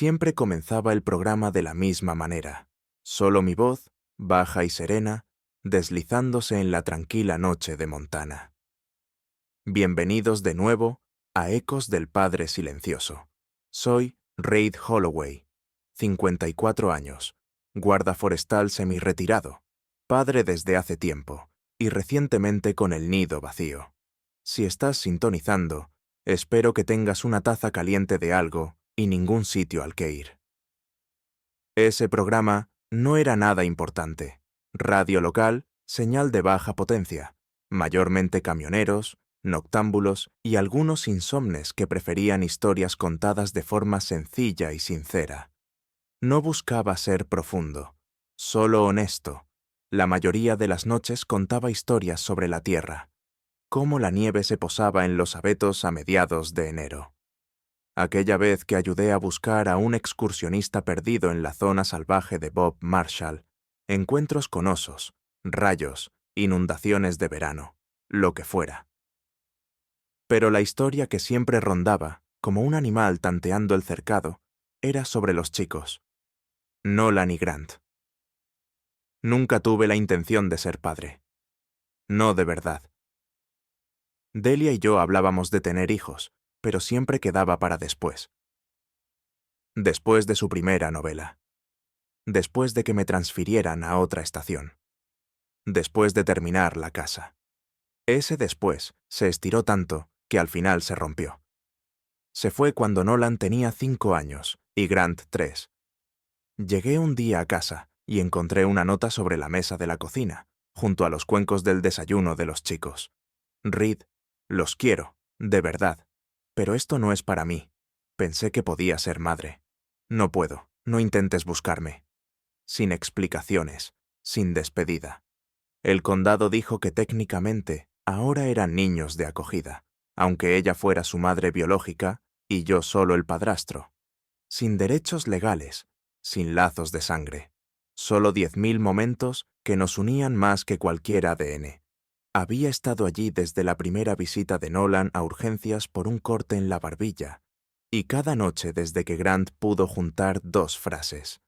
Siempre comenzaba el programa de la misma manera, solo mi voz, baja y serena, deslizándose en la tranquila noche de Montana. Bienvenidos de nuevo a Ecos del Padre Silencioso. Soy Reid Holloway, 54 años, guarda forestal semi-retirado, padre desde hace tiempo y recientemente con el nido vacío. Si estás sintonizando, espero que tengas una taza caliente de algo y ningún sitio al que ir. Ese programa no era nada importante. Radio local, señal de baja potencia, mayormente camioneros, noctámbulos y algunos insomnes que preferían historias contadas de forma sencilla y sincera. No buscaba ser profundo, solo honesto. La mayoría de las noches contaba historias sobre la tierra, cómo la nieve se posaba en los abetos a mediados de enero. Aquella vez que ayudé a buscar a un excursionista perdido en la zona salvaje de Bob Marshall, encuentros con osos, rayos, inundaciones de verano, lo que fuera. Pero la historia que siempre rondaba, como un animal tanteando el cercado, era sobre los chicos. Nolan y Grant. Nunca tuve la intención de ser padre. No de verdad. Delia y yo hablábamos de tener hijos, pero siempre quedaba para después. Después de su primera novela. Después de que me transfirieran a otra estación. Después de terminar la casa. Ese después se estiró tanto que al final se rompió. Se fue cuando Nolan tenía 5 años y Grant 3. Llegué un día a casa y encontré una nota sobre la mesa de la cocina, junto a los cuencos del desayuno de los chicos. Reid, los quiero, de verdad, pero esto no es para mí. Pensé que podía ser madre. No puedo, no intentes buscarme. Sin explicaciones, sin despedida. El condado dijo que técnicamente ahora eran niños de acogida, aunque ella fuera su madre biológica y yo solo el padrastro. Sin derechos legales, sin lazos de sangre. Solo 10.000 momentos que nos unían más que cualquier ADN. Había estado allí desde la primera visita de Nolan a urgencias por un corte en la barbilla, y cada noche desde que Grant pudo juntar 2 frases.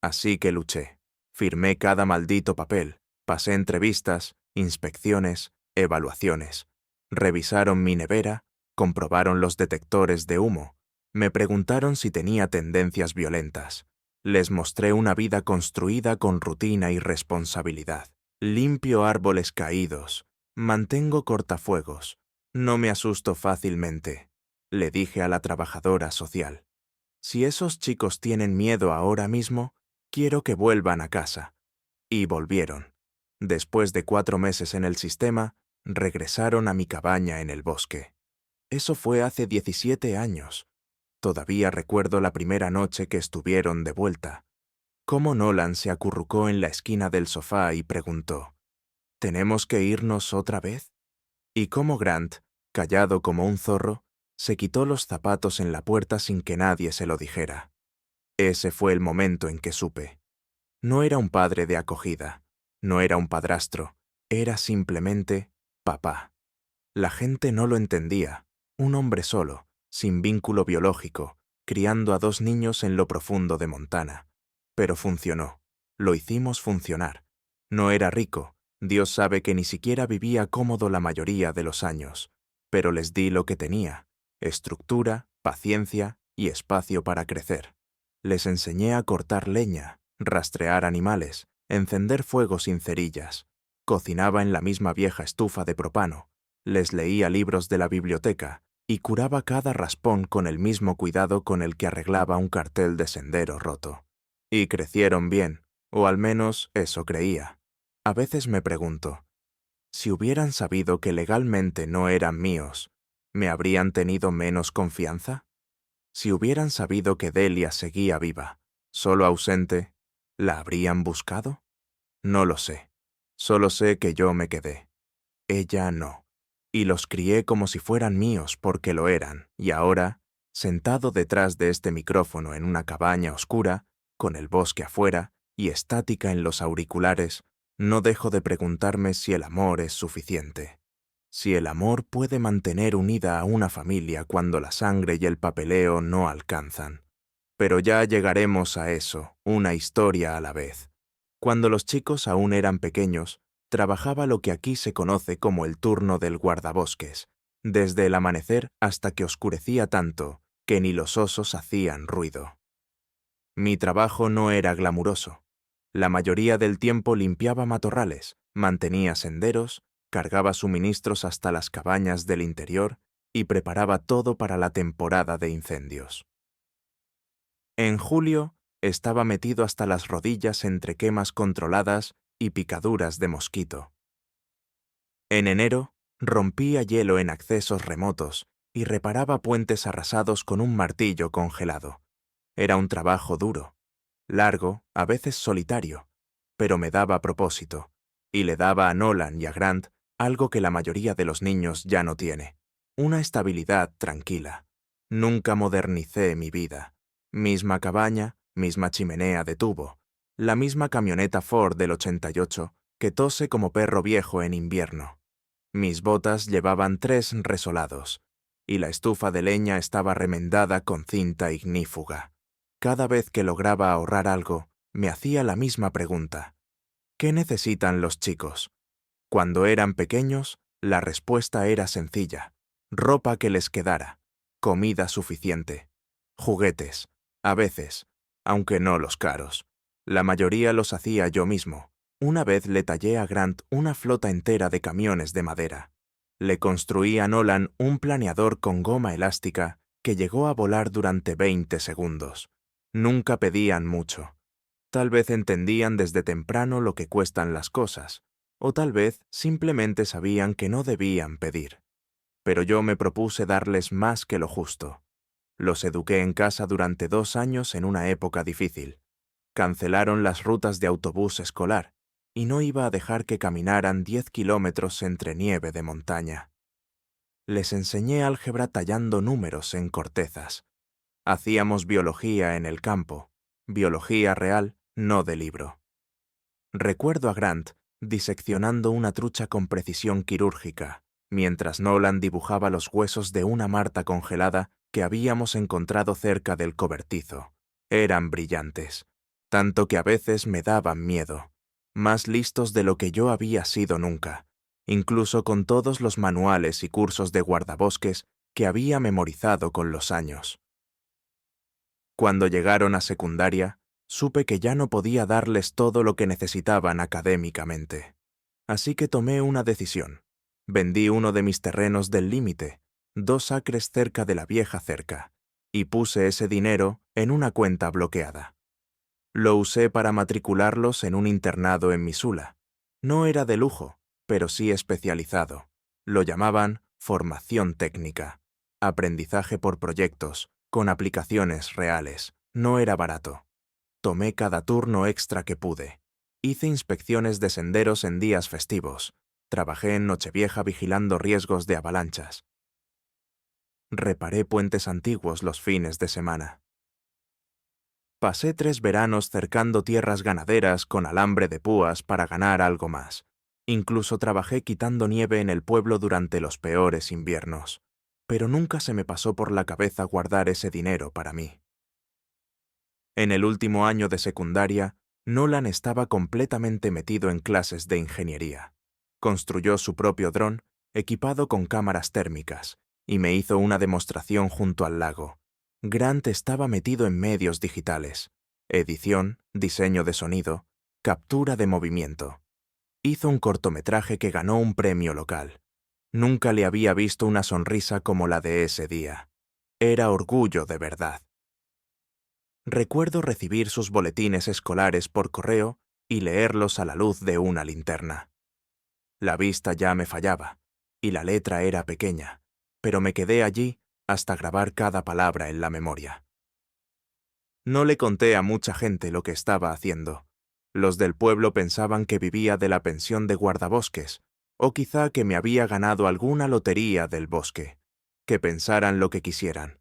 Así que luché. Firmé cada maldito papel. Pasé entrevistas, inspecciones, evaluaciones. Revisaron mi nevera, comprobaron los detectores de humo. Me preguntaron si tenía tendencias violentas. Les mostré una vida construida con rutina y responsabilidad. Limpio árboles caídos. Mantengo cortafuegos. No me asusto fácilmente. Le dije a la trabajadora social. Si esos chicos tienen miedo ahora mismo, quiero que vuelvan a casa. Y volvieron. Después de 4 meses en el sistema, regresaron a mi cabaña en el bosque. Eso fue hace 17 años. Todavía recuerdo la primera noche que estuvieron de vuelta. Cómo Nolan se acurrucó en la esquina del sofá y preguntó, ¿tenemos que irnos otra vez? Y cómo Grant, callado como un zorro, se quitó los zapatos en la puerta sin que nadie se lo dijera. Ese fue el momento en que supe. No era un padre de acogida, no era un padrastro, era simplemente papá. La gente no lo entendía, un hombre solo, sin vínculo biológico, criando a 2 niños en lo profundo de Montana. Pero funcionó, lo hicimos funcionar. No era rico, Dios sabe que ni siquiera vivía cómodo la mayoría de los años, pero les di lo que tenía, estructura, paciencia y espacio para crecer. Les enseñé a cortar leña, rastrear animales, encender fuego sin cerillas. Cocinaba en la misma vieja estufa de propano. Les leía libros de la biblioteca y curaba cada raspón con el mismo cuidado con el que arreglaba un cartel de sendero roto. Y crecieron bien, o al menos eso creía. A veces me pregunto, si hubieran sabido que legalmente no eran míos, ¿me habrían tenido menos confianza? Si hubieran sabido que Delia seguía viva, solo ausente, ¿la habrían buscado? No lo sé. Solo sé que yo me quedé. Ella no. Y los crié como si fueran míos porque lo eran, y ahora, sentado detrás de este micrófono en una cabaña oscura, con el bosque afuera y estática en los auriculares, no dejo de preguntarme si el amor es suficiente. Si el amor puede mantener unida a una familia cuando la sangre y el papeleo no alcanzan. Pero ya llegaremos a eso, una historia a la vez. Cuando los chicos aún eran pequeños, trabajaba lo que aquí se conoce como el turno del guardabosques, desde el amanecer hasta que oscurecía tanto que ni los osos hacían ruido. Mi trabajo no era glamuroso. La mayoría del tiempo limpiaba matorrales, mantenía senderos, cargaba suministros hasta las cabañas del interior y preparaba todo para la temporada de incendios. En julio estaba metido hasta las rodillas entre quemas controladas y picaduras de mosquito. En enero rompía hielo en accesos remotos y reparaba puentes arrasados con un martillo congelado. Era un trabajo duro, largo, a veces solitario, pero me daba propósito, y le daba a Nolan y a Grant algo que la mayoría de los niños ya no tiene: una estabilidad tranquila. Nunca modernicé mi vida. Misma cabaña, misma chimenea de tubo, la misma camioneta Ford del 88 que tose como perro viejo en invierno. Mis botas llevaban 3 resolados, y la estufa de leña estaba remendada con cinta ignífuga. Cada vez que lograba ahorrar algo, me hacía la misma pregunta: ¿qué necesitan los chicos? Cuando eran pequeños, la respuesta era sencilla: ropa que les quedara, comida suficiente, juguetes, a veces, aunque no los caros. La mayoría los hacía yo mismo. Una vez le tallé a Grant una flota entera de camiones de madera. Le construí a Nolan un planeador con goma elástica que llegó a volar durante 20 segundos. Nunca pedían mucho. Tal vez entendían desde temprano lo que cuestan las cosas, o tal vez simplemente sabían que no debían pedir. Pero yo me propuse darles más que lo justo. Los eduqué en casa durante 2 años en una época difícil. Cancelaron las rutas de autobús escolar, y no iba a dejar que caminaran 10 kilómetros entre nieve de montaña. Les enseñé álgebra tallando números en cortezas. Hacíamos biología en el campo, biología real, no de libro. Recuerdo a Grant diseccionando una trucha con precisión quirúrgica, mientras Nolan dibujaba los huesos de una marta congelada que habíamos encontrado cerca del cobertizo. Eran brillantes, tanto que a veces me daban miedo, más listos de lo que yo había sido nunca, incluso con todos los manuales y cursos de guardabosques que había memorizado con los años. Cuando llegaron a secundaria, supe que ya no podía darles todo lo que necesitaban académicamente. Así que tomé una decisión. Vendí uno de mis terrenos del límite, 2 acres cerca de la vieja cerca, y puse ese dinero en una cuenta bloqueada. Lo usé para matricularlos en un internado en Missoula. No era de lujo, pero sí especializado. Lo llamaban formación técnica, aprendizaje por proyectos, con aplicaciones reales. No era barato. Tomé cada turno extra que pude. Hice inspecciones de senderos en días festivos. Trabajé en Nochevieja vigilando riesgos de avalanchas. Reparé puentes antiguos los fines de semana. Pasé 3 veranos cercando tierras ganaderas con alambre de púas para ganar algo más. Incluso trabajé quitando nieve en el pueblo durante los peores inviernos. Pero nunca se me pasó por la cabeza guardar ese dinero para mí. En el último año de secundaria, Nolan estaba completamente metido en clases de ingeniería. Construyó su propio dron, equipado con cámaras térmicas, y me hizo una demostración junto al lago. Grant estaba metido en medios digitales, edición, diseño de sonido, captura de movimiento. Hizo un cortometraje que ganó un premio local. Nunca le había visto una sonrisa como la de ese día. Era orgullo de verdad. Recuerdo recibir sus boletines escolares por correo y leerlos a la luz de una linterna. La vista ya me fallaba, y la letra era pequeña, pero me quedé allí hasta grabar cada palabra en la memoria. No le conté a mucha gente lo que estaba haciendo. Los del pueblo pensaban que vivía de la pensión de guardabosques, o quizá que me había ganado alguna lotería del bosque. Que pensaran lo que quisieran.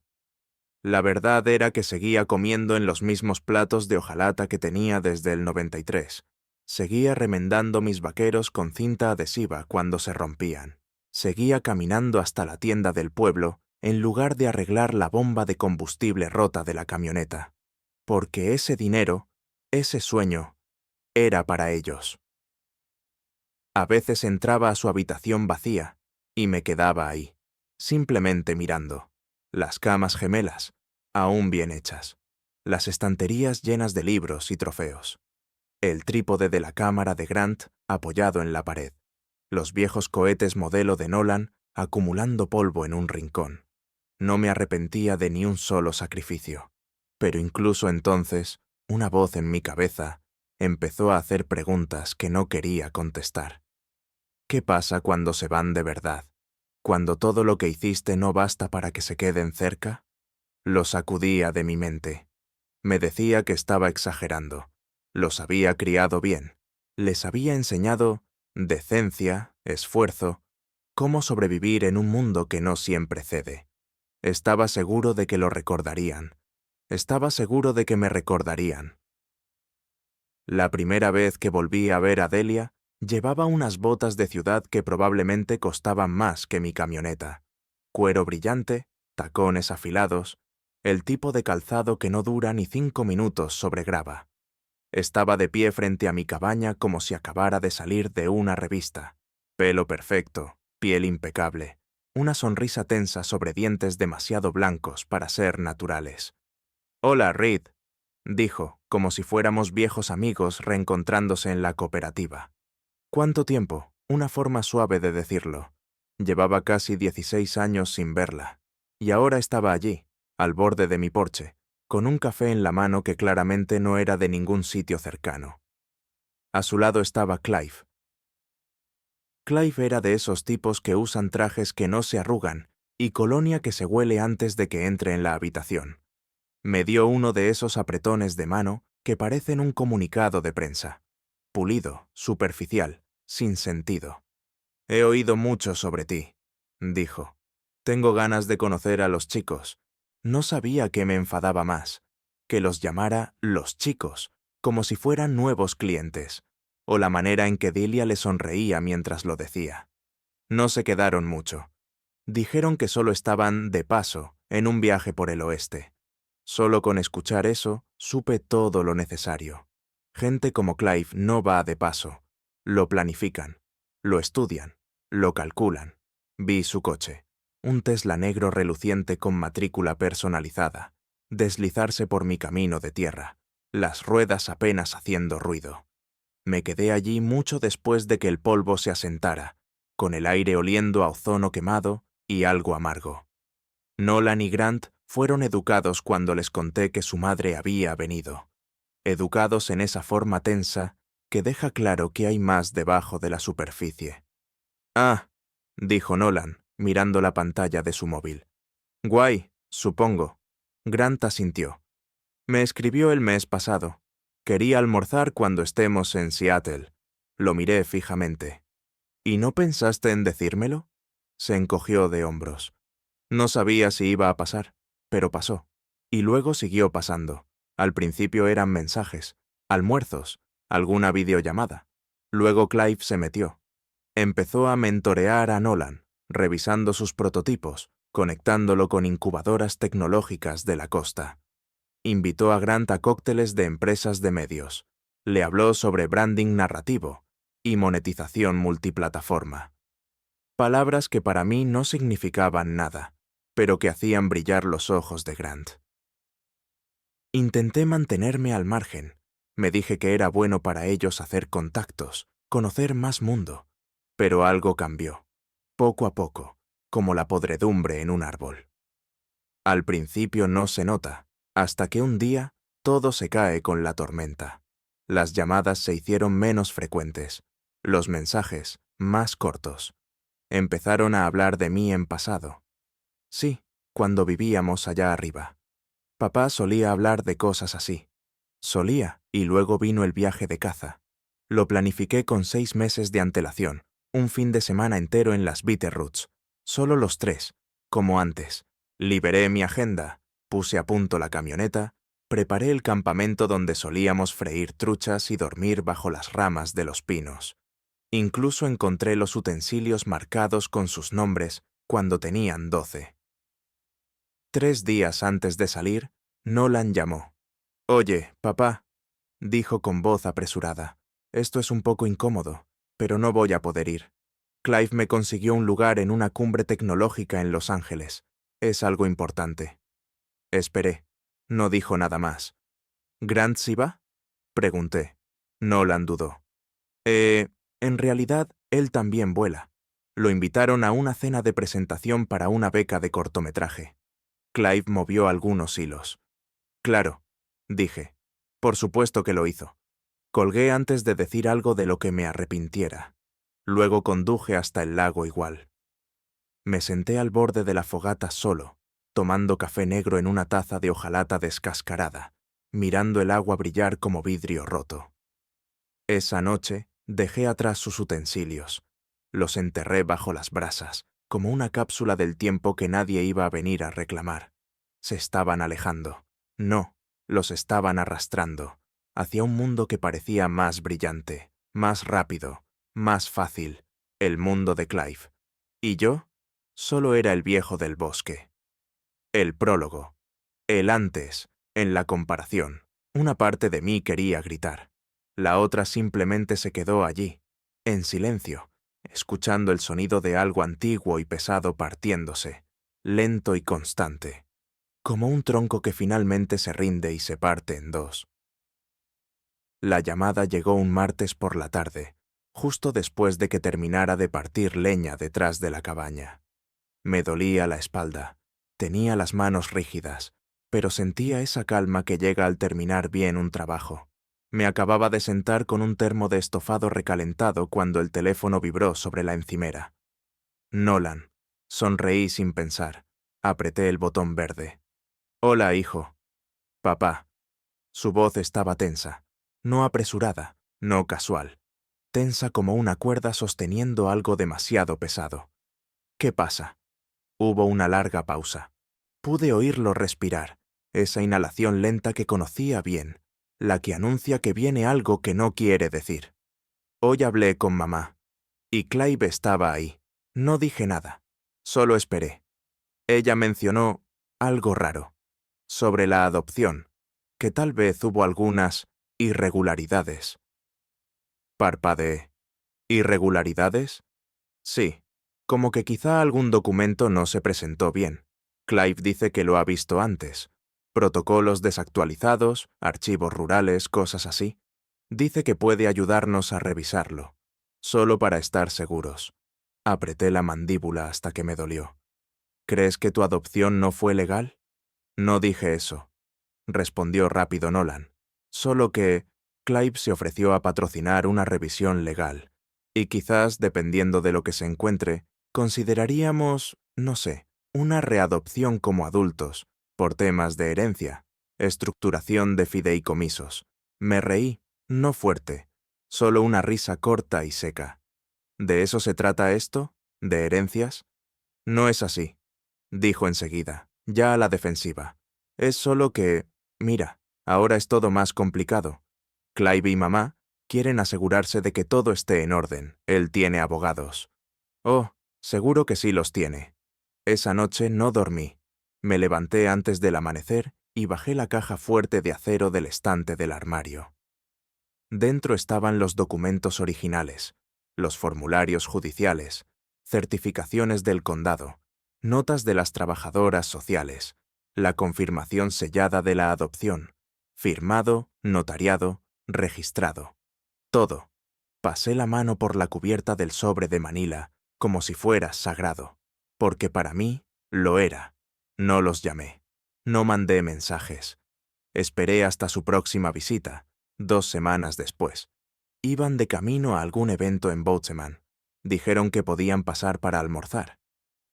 La verdad era que seguía comiendo en los mismos platos de hojalata que tenía desde el 93. Seguía remendando mis vaqueros con cinta adhesiva cuando se rompían. Seguía caminando hasta la tienda del pueblo en lugar de arreglar la bomba de combustible rota de la camioneta. porque ese dinero, ese sueño, era para ellos. A veces entraba a su habitación vacía y me quedaba ahí, simplemente mirando. Las camas gemelas, aún bien hechas. Las estanterías llenas de libros y trofeos. El trípode de la cámara de Grant apoyado en la pared. Los viejos cohetes modelo de Nolan acumulando polvo en un rincón. No me arrepentía de ni un solo sacrificio. Pero incluso entonces, una voz en mi cabeza empezó a hacer preguntas que no quería contestar. ¿Qué pasa cuando se van de verdad? ¿Cuando todo lo que hiciste no basta para que se queden cerca? Lo sacudía de mi mente. Me decía que estaba exagerando. Los había criado bien. Les había enseñado decencia, esfuerzo, cómo sobrevivir en un mundo que no siempre cede. Estaba seguro de que lo recordarían. Estaba seguro de que me recordarían. La primera vez que volví a ver a Delia, llevaba unas botas de ciudad que probablemente costaban más que mi camioneta. Cuero brillante, tacones afilados, el tipo de calzado que no dura ni 5 minutos sobre grava. Estaba de pie frente a mi cabaña como si acabara de salir de una revista. Pelo perfecto, piel impecable, una sonrisa tensa sobre dientes demasiado blancos para ser naturales. «Hola, Reed», dijo, como si fuéramos viejos amigos reencontrándose en la cooperativa. ¿Cuánto tiempo? Una forma suave de decirlo. Llevaba casi 16 años sin verla, y ahora estaba allí, al borde de mi porche, con un café en la mano que claramente no era de ningún sitio cercano. A su lado estaba Clive. Clive era de esos tipos que usan trajes que no se arrugan y colonia que se huele antes de que entre en la habitación. Me dio uno de esos apretones de mano que parecen un comunicado de prensa. Pulido, superficial, sin sentido. «He oído mucho sobre ti», dijo. «Tengo ganas de conocer a los chicos». No sabía qué me enfadaba más, que los llamara «los chicos», como si fueran nuevos clientes, o la manera en que Delia le sonreía mientras lo decía. No se quedaron mucho. Dijeron que solo estaban de paso en un viaje por el oeste. Solo con escuchar eso, supe todo lo necesario. Gente como Clive no va de paso. Lo planifican, lo estudian, lo calculan. Vi su coche, un Tesla negro reluciente con matrícula personalizada, deslizarse por mi camino de tierra, las ruedas apenas haciendo ruido. Me quedé allí mucho después de que el polvo se asentara, con el aire oliendo a ozono quemado y algo amargo. Nolan y Grant fueron educados cuando les conté que su madre había venido. Educados en esa forma tensa que deja claro que hay más debajo de la superficie. «Ah», dijo Nolan, mirando la pantalla de su móvil. «Guay, supongo». Grant asintió. «Me escribió el mes pasado. Quería almorzar cuando estemos en Seattle». Lo miré fijamente. «¿Y no pensaste en decírmelo?» Se encogió de hombros. No sabía si iba a pasar, pero pasó. Y luego siguió pasando. Al principio eran mensajes, almuerzos, alguna videollamada. Luego Clive se metió. Empezó a mentorear a Nolan, revisando sus prototipos, conectándolo con incubadoras tecnológicas de la costa. Invitó a Grant a cócteles de empresas de medios. Le habló sobre branding narrativo y monetización multiplataforma. Palabras que para mí no significaban nada, pero que hacían brillar los ojos de Grant. Intenté mantenerme al margen. Me dije que era bueno para ellos hacer contactos, conocer más mundo. Pero algo cambió, poco a poco, como la podredumbre en un árbol. Al principio no se nota, hasta que un día todo se cae con la tormenta. Las llamadas se hicieron menos frecuentes, los mensajes más cortos. Empezaron a hablar de mí en pasado. Sí, cuando vivíamos allá arriba. Papá solía hablar de cosas así. Solía, y luego vino el viaje de caza. Lo planifiqué con 6 meses de antelación, un fin de semana entero en las Bitterroots. Solo los 3, como antes. Liberé mi agenda, puse a punto la camioneta, preparé el campamento donde solíamos freír truchas y dormir bajo las ramas de los pinos. Incluso encontré los utensilios marcados con sus nombres cuando tenían 12. 3 días antes de salir, Nolan llamó. Oye, papá, dijo con voz apresurada. Esto es un poco incómodo, pero no voy a poder ir. Clive me consiguió un lugar en una cumbre tecnológica en Los Ángeles. Es algo importante. Esperé. No dijo nada más. ¿Grant sí va? Pregunté. Nolan dudó. En realidad, él también vuela. Lo invitaron a una cena de presentación para una beca de cortometraje. Clive movió algunos hilos. Claro, dije. Por supuesto que lo hizo. Colgué antes de decir algo de lo que me arrepintiera. Luego conduje hasta el lago igual. Me senté al borde de la fogata solo, tomando café negro en una taza de hojalata descascarada, mirando el agua brillar como vidrio roto. Esa noche dejé atrás sus utensilios. Los enterré bajo las brasas, como una cápsula del tiempo que nadie iba a venir a reclamar. Se estaban alejando. No, los estaban arrastrando, hacia un mundo que parecía más brillante, más rápido, más fácil, el mundo de Clive. Y yo solo era el viejo del bosque. El prólogo. El antes, en la comparación. Una parte de mí quería gritar. La otra simplemente se quedó allí, en silencio, escuchando el sonido de algo antiguo y pesado partiéndose, lento y constante, como un tronco que finalmente se rinde y se parte en dos. La llamada llegó un martes por la tarde, justo después de que terminara de partir leña detrás de la cabaña. Me dolía la espalda, tenía las manos rígidas, pero sentía esa calma que llega al terminar bien un trabajo. Me acababa de sentar con un termo de estofado recalentado cuando el teléfono vibró sobre la encimera. Nolan. Sonreí sin pensar. Apreté el botón verde. Hola, hijo. Papá. Su voz estaba tensa, no apresurada, no casual, tensa como una cuerda sosteniendo algo demasiado pesado. ¿Qué pasa? Hubo una larga pausa. Pude oírlo respirar, esa inhalación lenta que conocía bien, la que anuncia que viene algo que no quiere decir. Hoy hablé con mamá, y Clive estaba ahí. No dije nada, solo esperé. Ella mencionó algo raro, sobre la adopción, que tal vez hubo algunas irregularidades. Parpadeé. ¿Irregularidades? Sí, como que quizá algún documento no se presentó bien. Clive dice que lo ha visto antes. Protocolos desactualizados, archivos rurales, cosas así. Dice que puede ayudarnos a revisarlo, solo para estar seguros. Apreté la mandíbula hasta que me dolió. ¿Crees que tu adopción no fue legal? No dije eso, respondió rápido Nolan. Solo que Clive se ofreció a patrocinar una revisión legal, y quizás, dependiendo de lo que se encuentre, consideraríamos, no sé, una readopción como adultos, por temas de herencia, estructuración de fideicomisos. Me reí, no fuerte, solo una risa corta y seca. ¿De eso se trata esto? ¿De herencias? No es así, dijo enseguida, ya a la defensiva. Es solo que, mira, ahora es todo más complicado. Clive y mamá quieren asegurarse de que todo esté en orden. Él tiene abogados. Oh, seguro que sí los tiene. Esa noche no dormí. Me levanté antes del amanecer y bajé la caja fuerte de acero del estante del armario. Dentro estaban los documentos originales, los formularios judiciales, certificaciones del condado, notas de las trabajadoras sociales, la confirmación sellada de la adopción, firmado, notariado, registrado. Todo. Pasé la mano por la cubierta del sobre de Manila, como si fuera sagrado, porque para mí lo era. No los llamé. No mandé mensajes. Esperé hasta su próxima visita, 2 semanas después. Iban de camino a algún evento en Bozeman. Dijeron que podían pasar para almorzar.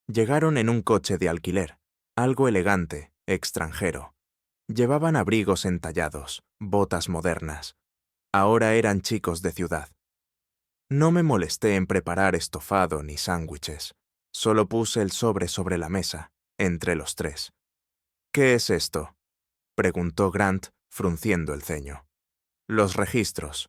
Llegaron en un coche de alquiler, algo elegante, extranjero. Llevaban abrigos entallados, botas modernas. Ahora eran chicos de ciudad. No me molesté en preparar estofado ni sándwiches. Solo puse el sobre la mesa, entre los tres. ¿Qué es esto?, preguntó Grant, frunciendo el ceño. Los registros,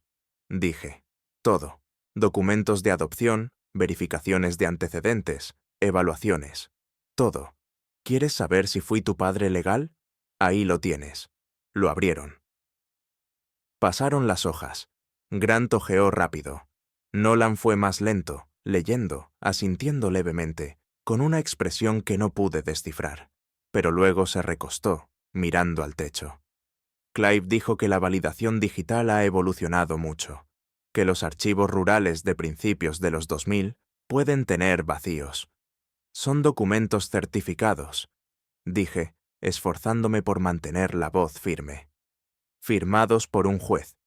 dije. Todo. Documentos de adopción, verificaciones de antecedentes, evaluaciones. Todo. ¿Quieres saber si fui tu padre legal? Ahí lo tienes. Lo abrieron. Pasaron las hojas. Grant hojeó rápido. Nolan fue más lento, leyendo, asintiendo levemente, con una expresión que no pude descifrar. Pero luego se recostó, mirando al techo. Clive dijo que la validación digital ha evolucionado mucho, que los archivos rurales de principios de los 2000 pueden tener vacíos. Son documentos certificados, dije, esforzándome por mantener la voz firme. Firmados por un juez.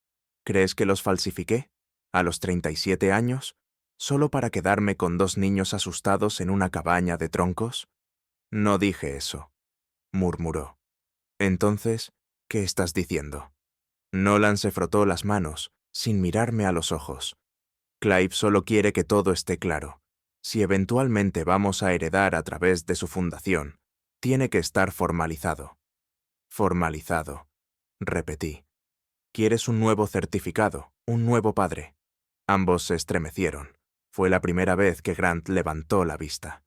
¿Crees que los falsifiqué? ¿A los 37 años? ¿Solo para quedarme con 2 niños asustados en una cabaña de troncos? No dije eso, murmuró. Entonces, ¿qué estás diciendo? Nolan se frotó las manos, sin mirarme a los ojos. Clive solo quiere que todo esté claro. Si eventualmente vamos a heredar a través de su fundación, tiene que estar formalizado. Formalizado, repetí. ¿Quieres un nuevo certificado, un nuevo padre? Ambos se estremecieron. Fue la primera vez que Grant levantó la vista.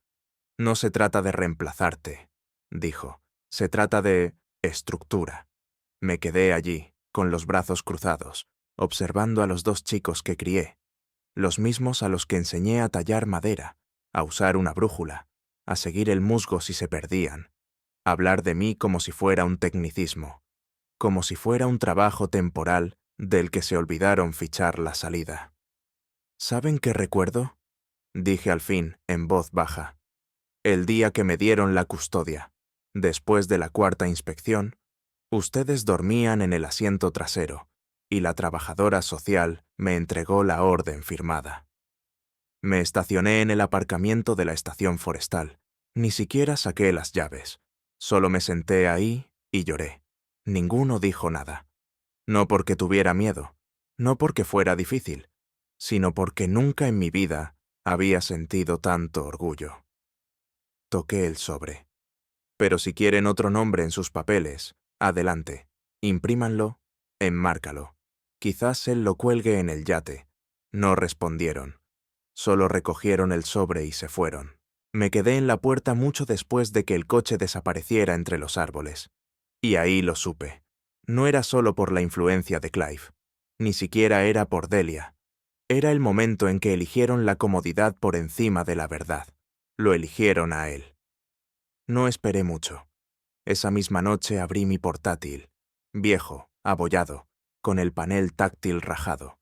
No se trata de reemplazarte, dijo. Se trata de estructura. Me quedé allí, con los brazos cruzados, observando a los 2 chicos que crié, los mismos a los que enseñé a tallar madera, a usar una brújula, a seguir el musgo si se perdían, a hablar de mí como si fuera un tecnicismo, como si fuera un trabajo temporal del que se olvidaron fichar la salida. ¿Saben qué recuerdo? Dije al fin, en voz baja. El día que me dieron la custodia, después de la 4ª inspección, ustedes dormían en el asiento trasero, y la trabajadora social me entregó la orden firmada. Me estacioné en el aparcamiento de la estación forestal. Ni siquiera saqué las llaves. Solo me senté ahí y lloré. Ninguno dijo nada. No porque tuviera miedo, no porque fuera difícil, sino porque nunca en mi vida había sentido tanto orgullo. Toqué el sobre. Pero si quieren otro nombre en sus papeles, adelante. Imprímanlo, enmárcalo. Quizás él lo cuelgue en el yate. No respondieron. Solo recogieron el sobre y se fueron. Me quedé en la puerta mucho después de que el coche desapareciera entre los árboles. Y ahí lo supe. No era solo por la influencia de Clive. Ni siquiera era por Delia. Era el momento en que eligieron la comodidad por encima de la verdad. Lo eligieron a él. No esperé mucho. Esa misma noche abrí mi portátil, viejo, abollado, con el panel táctil rajado,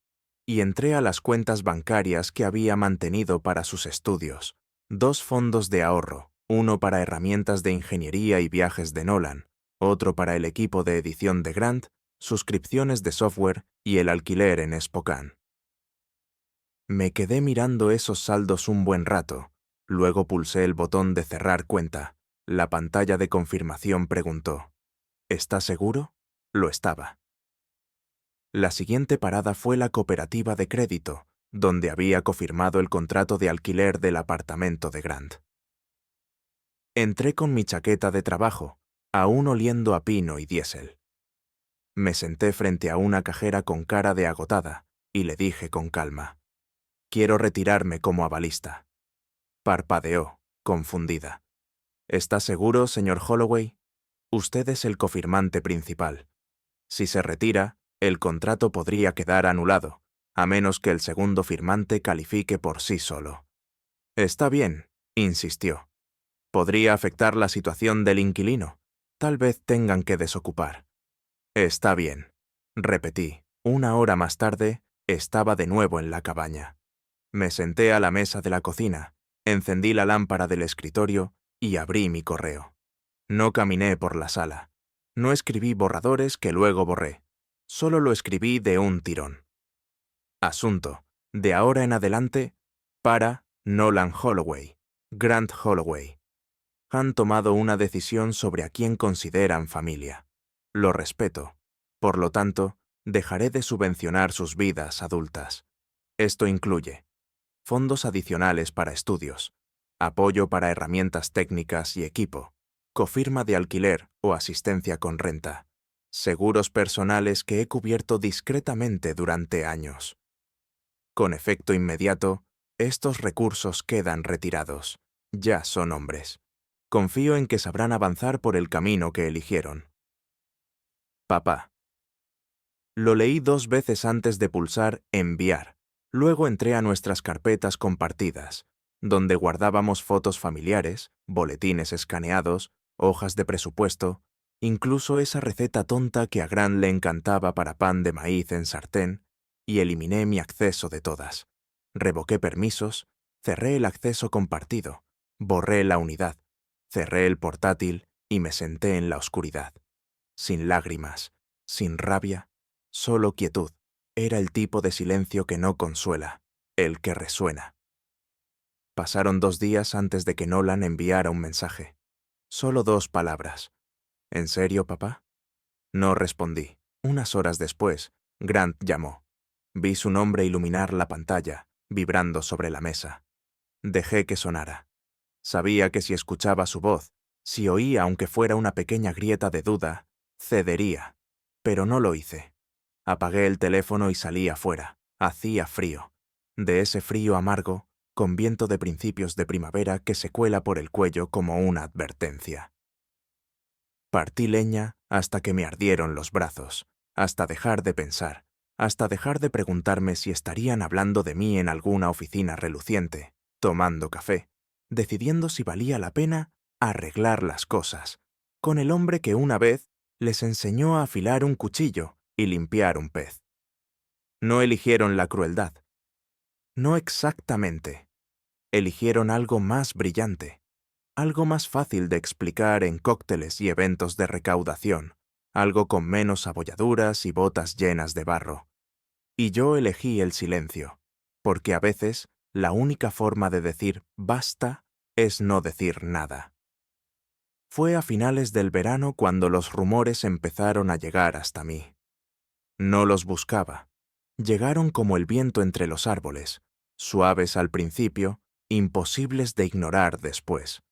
y entré a las cuentas bancarias que había mantenido para sus estudios, 2 fondos de ahorro, uno para herramientas de ingeniería y viajes de Nolan, otro para el equipo de edición de Grant, suscripciones de software y el alquiler en Spokane. Me quedé mirando esos saldos un buen rato, luego pulsé el botón de cerrar cuenta. La pantalla de confirmación preguntó, ¿está seguro? Lo estaba. La siguiente parada fue la cooperativa de crédito, donde había cofirmado el contrato de alquiler del apartamento de Grant. Entré con mi chaqueta de trabajo, aún oliendo a pino y diésel. Me senté frente a una cajera con cara de agotada y le dije con calma, «Quiero retirarme como avalista». Parpadeó, confundida. ¿Está seguro, señor Holloway? Usted es el cofirmante principal. Si se retira, el contrato podría quedar anulado, a menos que el segundo firmante califique por sí solo. Está bien, insistió. Podría afectar la situación del inquilino. Tal vez tengan que desocupar. Está bien, repetí. 1 hora más tarde, estaba de nuevo en la cabaña. Me senté a la mesa de la cocina, encendí la lámpara del escritorio y abrí mi correo. No caminé por la sala. No escribí borradores que luego borré. Solo lo escribí de un tirón. Asunto. De ahora en adelante, para Nolan Holloway, Grant Holloway. Han tomado una decisión sobre a quién consideran familia. Lo respeto. Por lo tanto, dejaré de subvencionar sus vidas adultas. Esto incluye fondos adicionales para estudios, apoyo para herramientas técnicas y equipo, cofirma de alquiler o asistencia con renta, seguros personales que he cubierto discretamente durante años. Con efecto inmediato, estos recursos quedan retirados. Ya son hombres. Confío en que sabrán avanzar por el camino que eligieron. Papá. Lo leí 2 veces antes de pulsar enviar. Luego entré a nuestras carpetas compartidas, donde guardábamos fotos familiares, boletines escaneados, hojas de presupuesto, incluso esa receta tonta que a Grant le encantaba para pan de maíz en sartén, y eliminé mi acceso de todas. Revoqué permisos, cerré el acceso compartido, borré la unidad, cerré el portátil y me senté en la oscuridad. Sin lágrimas, sin rabia, solo quietud. Era el tipo de silencio que no consuela, el que resuena. Pasaron 2 días antes de que Nolan enviara un mensaje. Solo 2 palabras. ¿En serio, papá? No respondí. Unas horas después, Grant llamó. Vi su nombre iluminar la pantalla, vibrando sobre la mesa. Dejé que sonara. Sabía que si escuchaba su voz, si oía aunque fuera una pequeña grieta de duda, cedería. Pero no lo hice. Apagué el teléfono y salí afuera. Hacía frío. De ese frío amargo, con viento de principios de primavera que se cuela por el cuello como una advertencia. Partí leña hasta que me ardieron los brazos, hasta dejar de pensar, hasta dejar de preguntarme si estarían hablando de mí en alguna oficina reluciente, tomando café, decidiendo si valía la pena arreglar las cosas, con el hombre que una vez les enseñó a afilar un cuchillo y limpiar un pez. No eligieron la crueldad. No exactamente. Eligieron algo más brillante, algo más fácil de explicar en cócteles y eventos de recaudación, algo con menos abolladuras y botas llenas de barro. Y yo elegí el silencio, porque a veces la única forma de decir basta es no decir nada. Fue a finales del verano cuando los rumores empezaron a llegar hasta mí. No los buscaba. Llegaron como el viento entre los árboles, suaves al principio, imposibles de ignorar después.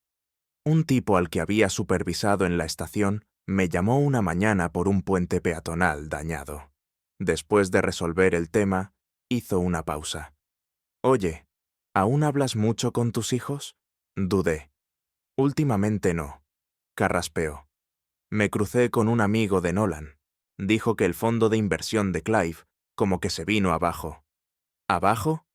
Un tipo al que había supervisado en la estación me llamó una mañana por un puente peatonal dañado. Después de resolver el tema, hizo una pausa. «Oye, ¿aún hablas mucho con tus hijos?» Dudé. «Últimamente no», carraspeó. Me crucé con un amigo de Nolan. Dijo que el fondo de inversión de Clive como que se vino abajo. ¿Abajo?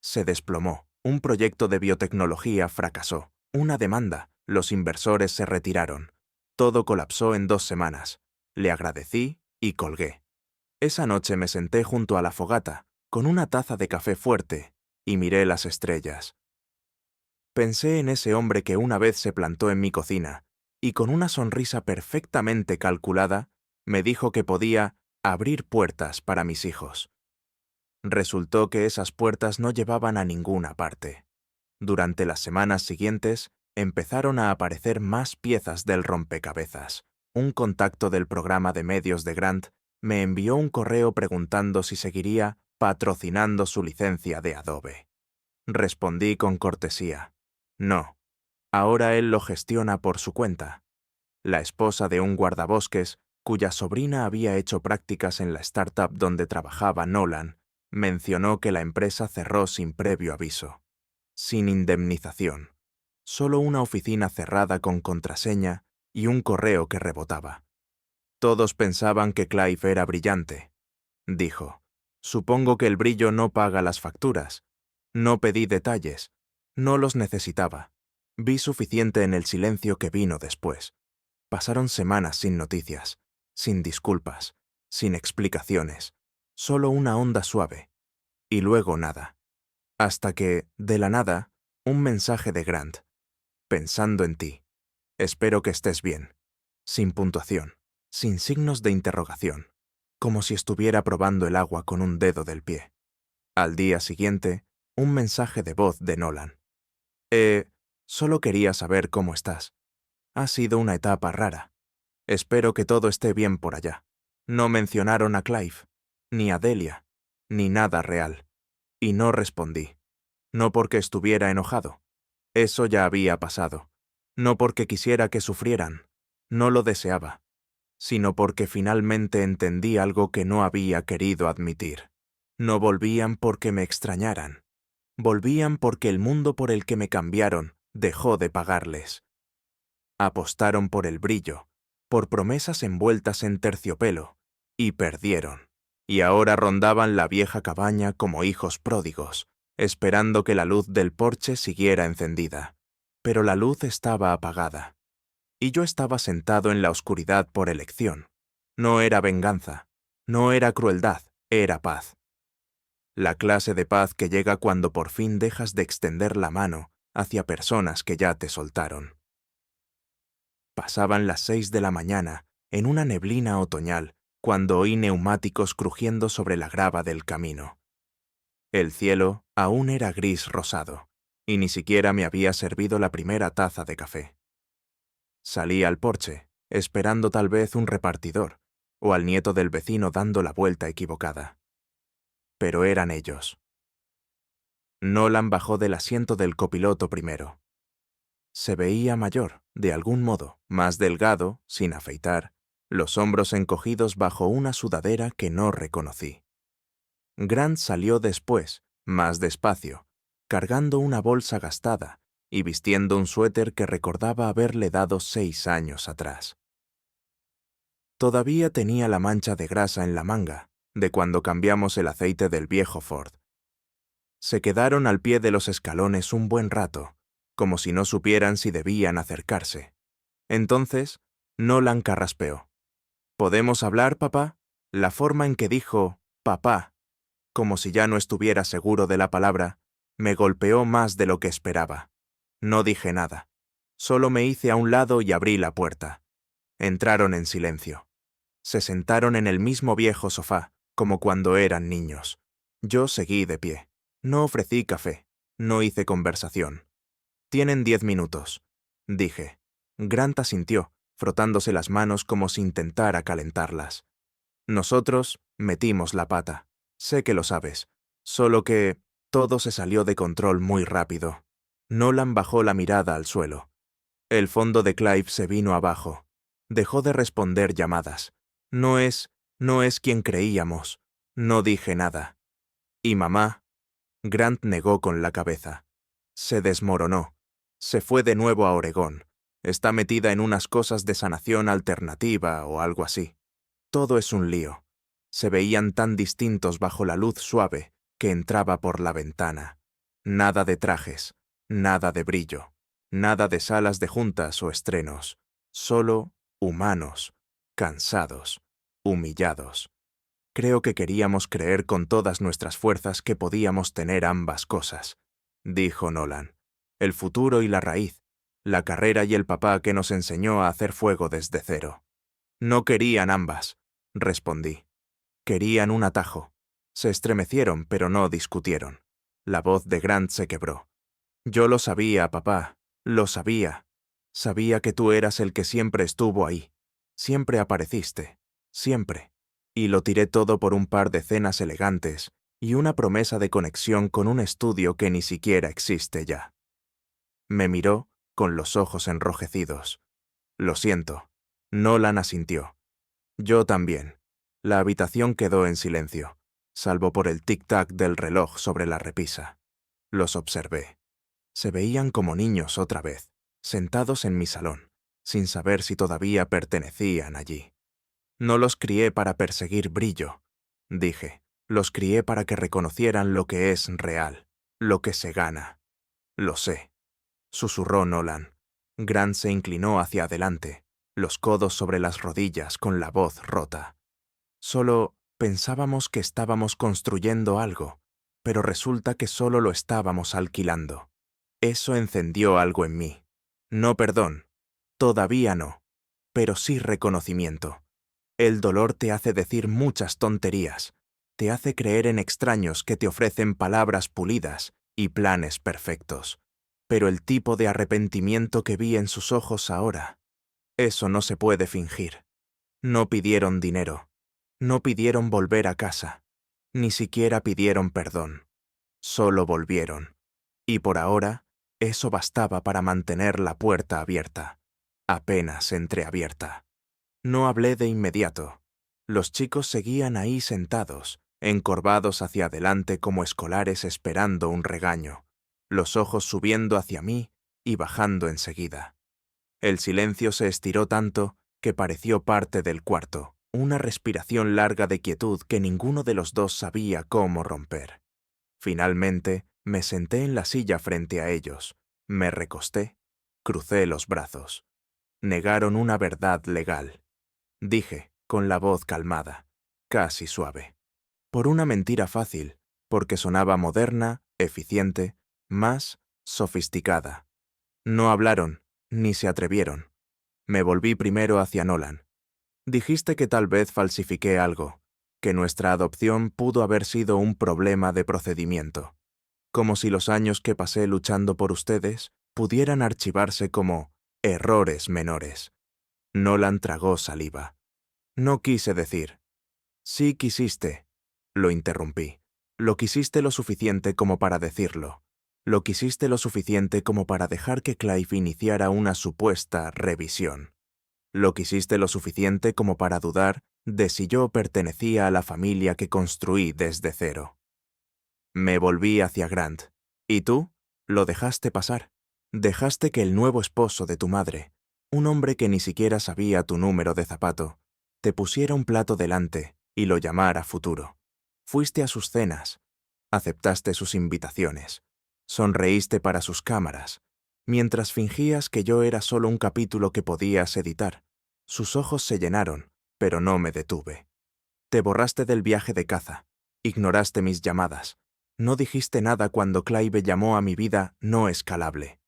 Se desplomó. Un proyecto de biotecnología fracasó. Una demanda. Los inversores se retiraron. Todo colapsó en 2 semanas. Le agradecí y colgué. Esa noche me senté junto a la fogata, con una taza de café fuerte, y miré las estrellas. Pensé en ese hombre que una vez se plantó en mi cocina, y con una sonrisa perfectamente calculada, me dijo que podía abrir puertas para mis hijos. Resultó que esas puertas no llevaban a ninguna parte. Durante las semanas siguientes, empezaron a aparecer más piezas del rompecabezas. Un contacto del programa de medios de Grant me envió un correo preguntando si seguiría patrocinando su licencia de Adobe. Respondí con cortesía. No, ahora él lo gestiona por su cuenta. La esposa de un guardabosques, cuya sobrina había hecho prácticas en la startup donde trabajaba Nolan, mencionó que la empresa cerró sin previo aviso, sin indemnización, solo una oficina cerrada con contraseña y un correo que rebotaba. Todos pensaban que Clive era brillante, dijo. Supongo que el brillo no paga las facturas. No pedí detalles, no los necesitaba. Vi suficiente en el silencio que vino después. Pasaron semanas sin noticias, sin disculpas, sin explicaciones, solo una onda suave. Y luego nada. Hasta que, de la nada, un mensaje de Grant. Pensando en ti. Espero que estés bien. Sin puntuación, sin signos de interrogación, como si estuviera probando el agua con un dedo del pie. Al día siguiente, un mensaje de voz de Nolan. Solo quería saber cómo estás. Ha sido una etapa rara. Espero que todo esté bien por allá. No mencionaron a Clive, ni a Delia, ni nada real. Y no respondí. No porque estuviera enojado. Eso ya había pasado. No porque quisiera que sufrieran. No lo deseaba. Sino porque finalmente entendí algo que no había querido admitir. No volvían porque me extrañaran. Volvían porque el mundo por el que me cambiaron dejó de pagarles. Apostaron por el brillo, por promesas envueltas en terciopelo, y perdieron. y ahora rondaban la vieja cabaña como hijos pródigos, esperando que la luz del porche siguiera encendida. Pero la luz estaba apagada, y yo estaba sentado en la oscuridad por elección. No era venganza, no era crueldad, era paz. La clase de paz que llega cuando por fin dejas de extender la mano hacia personas que ya te soltaron. Pasaban las 6 de la mañana, en una neblina otoñal, cuando oí neumáticos crujiendo sobre la grava del camino. El cielo aún era gris rosado, y ni siquiera me había servido la primera taza de café. Salí al porche, esperando tal vez un repartidor, o al nieto del vecino dando la vuelta equivocada. Pero eran ellos. Nolan bajó del asiento del copiloto primero. Se veía mayor, de algún modo, más delgado, sin afeitar, los hombros encogidos bajo una sudadera que no reconocí. Grant salió después, más despacio, cargando una bolsa gastada y vistiendo un suéter que recordaba haberle dado 6 años atrás. Todavía tenía la mancha de grasa en la manga, de cuando cambiamos el aceite del viejo Ford. Se quedaron al pie de los escalones un buen rato, como si no supieran si debían acercarse. Entonces, Nolan carraspeó. ¿Podemos hablar, papá? La forma en que dijo «papá», como si ya no estuviera seguro de la palabra, me golpeó más de lo que esperaba. No dije nada. Solo me hice a un lado y abrí la puerta. Entraron en silencio. Se sentaron en el mismo viejo sofá, como cuando eran niños. Yo seguí de pie. No ofrecí café. No hice conversación. «Tienen 10 minutos», dije. Grant asintió, frotándose las manos como si intentara calentarlas. Nosotros metimos la pata. Sé que lo sabes. Solo que todo se salió de control muy rápido. Nolan bajó la mirada al suelo. El fondo de Clive se vino abajo. Dejó de responder llamadas. No es quien creíamos. No dije nada. ¿Y mamá? Grant negó con la cabeza. Se desmoronó. Se fue de nuevo a Oregón. Está metida en unas cosas de sanación alternativa o algo así. Todo es un lío. Se veían tan distintos bajo la luz suave que entraba por la ventana. Nada de trajes, nada de brillo, nada de salas de juntas o estrenos. Solo humanos, cansados, humillados. Creo que queríamos creer con todas nuestras fuerzas que podíamos tener ambas cosas, dijo Nolan. El futuro y la raíz, la carrera y el papá que nos enseñó a hacer fuego desde cero. No querían ambas, respondí. Querían un atajo. Se estremecieron, pero no discutieron. La voz de Grant se quebró. Yo lo sabía, papá, lo sabía. Sabía que tú eras el que siempre estuvo ahí. Siempre apareciste, siempre. Y lo tiré todo por un par de cenas elegantes y una promesa de conexión con un estudio que ni siquiera existe ya. Me miró con los ojos enrojecidos. Lo siento. Nolan asintió. Yo también. La habitación quedó en silencio, salvo por el tic-tac del reloj sobre la repisa. Los observé. Se veían como niños otra vez, sentados en mi salón, sin saber si todavía pertenecían allí. No los crié para perseguir brillo, dije. Los crié para que reconocieran lo que es real, lo que se gana. Lo sé, susurró Nolan. Grant se inclinó hacia adelante, los codos sobre las rodillas con la voz rota. Solo pensábamos que estábamos construyendo algo, pero resulta que solo lo estábamos alquilando. Eso encendió algo en mí. No perdón, todavía no, pero sí reconocimiento. El dolor te hace decir muchas tonterías, te hace creer en extraños que te ofrecen palabras pulidas y planes perfectos. Pero el tipo de arrepentimiento que vi en sus ojos ahora, eso no se puede fingir. No pidieron dinero. No pidieron volver a casa, ni siquiera pidieron perdón. Solo volvieron. Y por ahora, eso bastaba para mantener la puerta abierta, apenas entreabierta. No hablé de inmediato. Los chicos seguían ahí sentados, encorvados hacia adelante como escolares esperando un regaño, los ojos subiendo hacia mí y bajando enseguida. El silencio se estiró tanto que pareció parte del cuarto. una respiración larga de quietud que ninguno de los dos sabía cómo romper. Finalmente, me senté en la silla frente a ellos, me recosté, crucé los brazos. Negaron una verdad legal. Dije, con la voz calmada, casi suave. Por una mentira fácil, porque sonaba moderna, eficiente, más sofisticada. No hablaron, ni se atrevieron. Me volví primero hacia Nolan. Dijiste que tal vez falsifiqué algo, que nuestra adopción pudo haber sido un problema de procedimiento, como si los años que pasé luchando por ustedes pudieran archivarse como errores menores. Nolan tragó saliva. No quise decir. Sí quisiste. Lo interrumpí. Lo quisiste lo suficiente como para decirlo. Lo quisiste lo suficiente como para dejar que Clive iniciara una supuesta revisión. Lo quisiste lo suficiente como para dudar de si yo pertenecía a la familia que construí desde cero. Me volví hacia Grant. ¿Y tú? Lo dejaste pasar. Dejaste que el nuevo esposo de tu madre, un hombre que ni siquiera sabía tu número de zapato, te pusiera un plato delante y lo llamara futuro. Fuiste a sus cenas, aceptaste sus invitaciones, sonreíste para sus cámaras, mientras fingías que yo era solo un capítulo que podías editar. Sus ojos se llenaron, pero no me detuve. Te borraste del viaje de caza, ignoraste mis llamadas. No dijiste nada cuando Clive llamó a mi vida no escalable.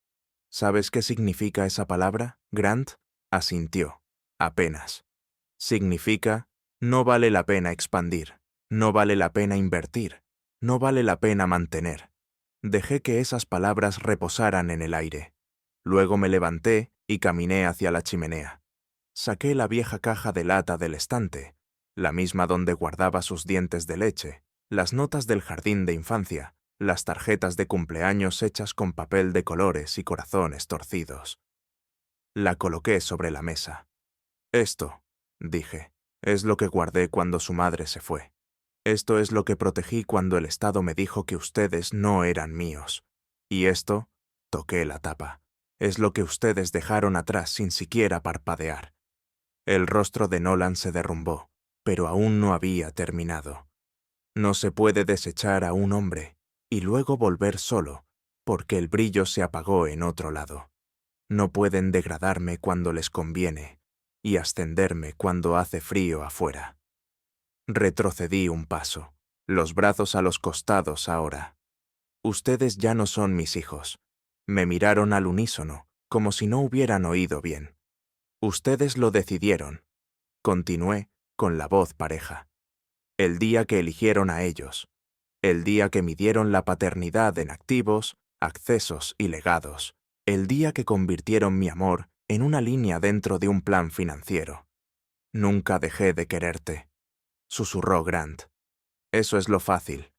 ¿Sabes qué significa esa palabra, Grant? Asintió. Apenas. Significa, no vale la pena expandir, no vale la pena invertir, no vale la pena mantener. Dejé que esas palabras reposaran en el aire. Luego me levanté y caminé hacia la chimenea. Saqué la vieja caja de lata del estante, la misma donde guardaba sus dientes de leche, las notas del jardín de infancia, las tarjetas de cumpleaños hechas con papel de colores y corazones torcidos. La coloqué sobre la mesa. Esto, dije, es lo que guardé cuando su madre se fue. Esto es lo que protegí cuando el Estado me dijo que ustedes no eran míos. Y esto, toqué la tapa, es lo que ustedes dejaron atrás sin siquiera parpadear. El rostro de Nolan se derrumbó, pero aún no había terminado. No se puede desechar a un hombre y luego volver solo, porque el brillo se apagó en otro lado. No pueden degradarme cuando les conviene y ascenderme cuando hace frío afuera. Retrocedí un paso, los brazos a los costados ahora. Ustedes ya no son mis hijos. Me miraron al unísono, como si no hubieran oído bien. Ustedes lo decidieron. Continué, con la voz pareja. El día que eligieron a ellos. El día que midieron la paternidad en activos, accesos y legados. El día que convirtieron mi amor en una línea dentro de un plan financiero. Nunca dejé de quererte, susurró Grant. Eso es lo fácil,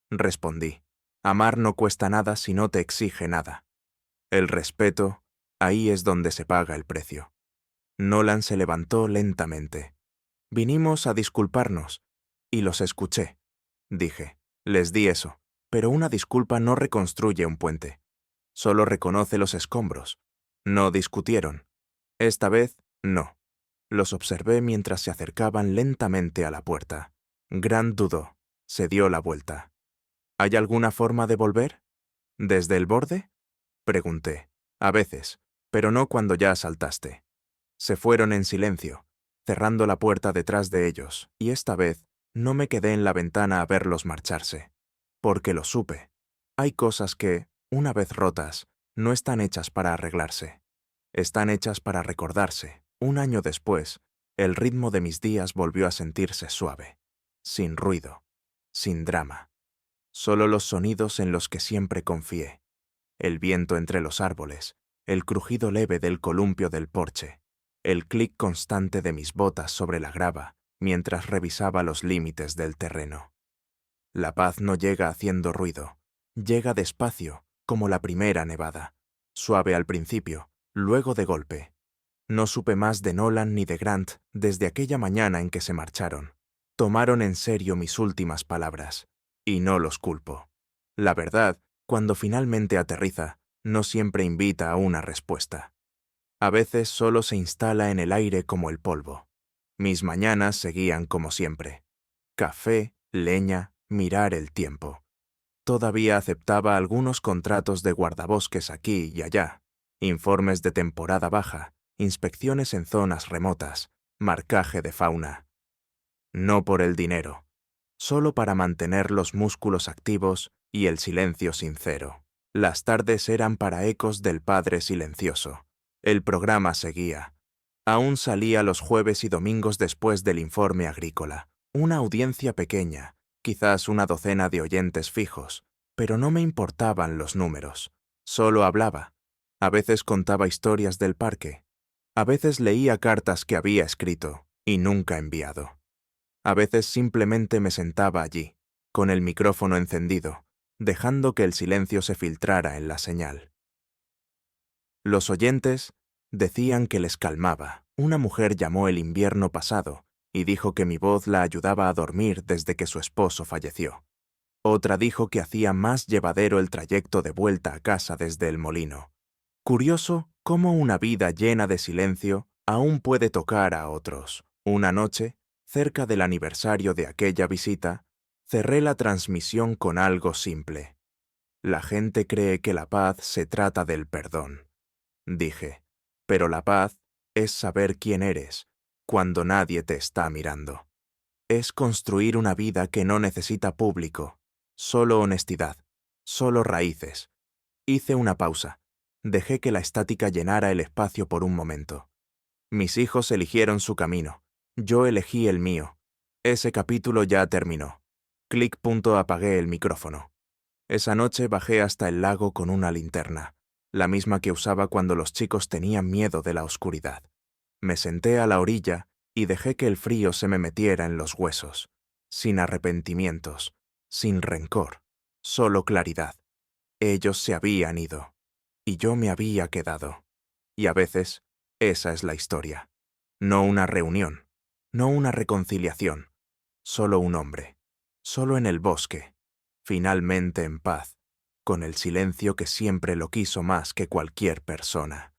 respondí. Amar no cuesta nada si no te exige nada. El respeto, ahí es donde se paga el precio. Nolan se levantó lentamente. Vinimos a disculparnos, y los escuché. Dije, les di eso, pero una disculpa no reconstruye un puente. Solo reconoce los escombros. No discutieron. Esta vez, no. Los observé mientras se acercaban lentamente a la puerta. Grant dudó. Se dio la vuelta. ¿Hay alguna forma de volver? ¿Desde el borde? Pregunté. A veces, pero no cuando ya saltaste. Se fueron en silencio, cerrando la puerta detrás de ellos, y esta vez no me quedé en la ventana a verlos marcharse. Porque lo supe. Hay cosas que, una vez rotas, no están hechas para arreglarse. Están hechas para recordarse. Un año después, el ritmo de mis días volvió a sentirse suave, sin ruido, sin drama. Solo los sonidos en los que siempre confié. El viento entre los árboles, el crujido leve del columpio del porche, el clic constante de mis botas sobre la grava mientras revisaba los límites del terreno. La paz no llega haciendo ruido, llega despacio, como la primera nevada, suave al principio, luego de golpe. No supe más de Nolan ni de Grant desde aquella mañana en que se marcharon. Tomaron en serio mis últimas palabras, y no los culpo. La verdad, cuando finalmente aterriza, no siempre invita a una respuesta. A veces solo se instala en el aire como el polvo. Mis mañanas seguían como siempre. Café, leña, mirar el tiempo. Todavía aceptaba algunos contratos de guardabosques aquí y allá, informes de temporada baja, inspecciones en zonas remotas, marcaje de fauna. No por el dinero, solo para mantener los músculos activos y el silencio sincero. Las tardes eran para ecos del padre silencioso. El programa seguía. Aún salía los jueves y domingos después del informe agrícola. Una audiencia pequeña, quizás una docena de oyentes fijos, pero no me importaban los números. Solo hablaba. A veces contaba historias del parque. A veces leía cartas que había escrito y nunca enviado. A veces simplemente me sentaba allí, con el micrófono encendido, dejando que el silencio se filtrara en la señal. Los oyentes decían que les calmaba. Una mujer llamó el invierno pasado y dijo que mi voz la ayudaba a dormir desde que su esposo falleció. Otra dijo que hacía más llevadero el trayecto de vuelta a casa desde el molino. Curioso cómo una vida llena de silencio aún puede tocar a otros. Una noche, cerca del aniversario de aquella visita, cerré la transmisión con algo simple. La gente cree que la paz se trata del perdón, dije, pero la paz es saber quién eres cuando nadie te está mirando. Es construir una vida que no necesita público, solo honestidad, solo raíces. Hice una pausa. Dejé que la estática llenara el espacio por un momento. Mis hijos eligieron su camino. Yo elegí el mío. Ese capítulo ya terminó. Clic. Apagué el micrófono. Esa noche bajé hasta el lago con una linterna, la misma que usaba cuando los chicos tenían miedo de la oscuridad. Me senté a la orilla y dejé que el frío se me metiera en los huesos, sin arrepentimientos, sin rencor, solo claridad. Ellos se habían ido, y yo me había quedado. Y a veces, esa es la historia. No una reunión, no una reconciliación, solo un hombre, solo en el bosque, finalmente en paz, con el silencio que siempre lo quiso más que cualquier persona.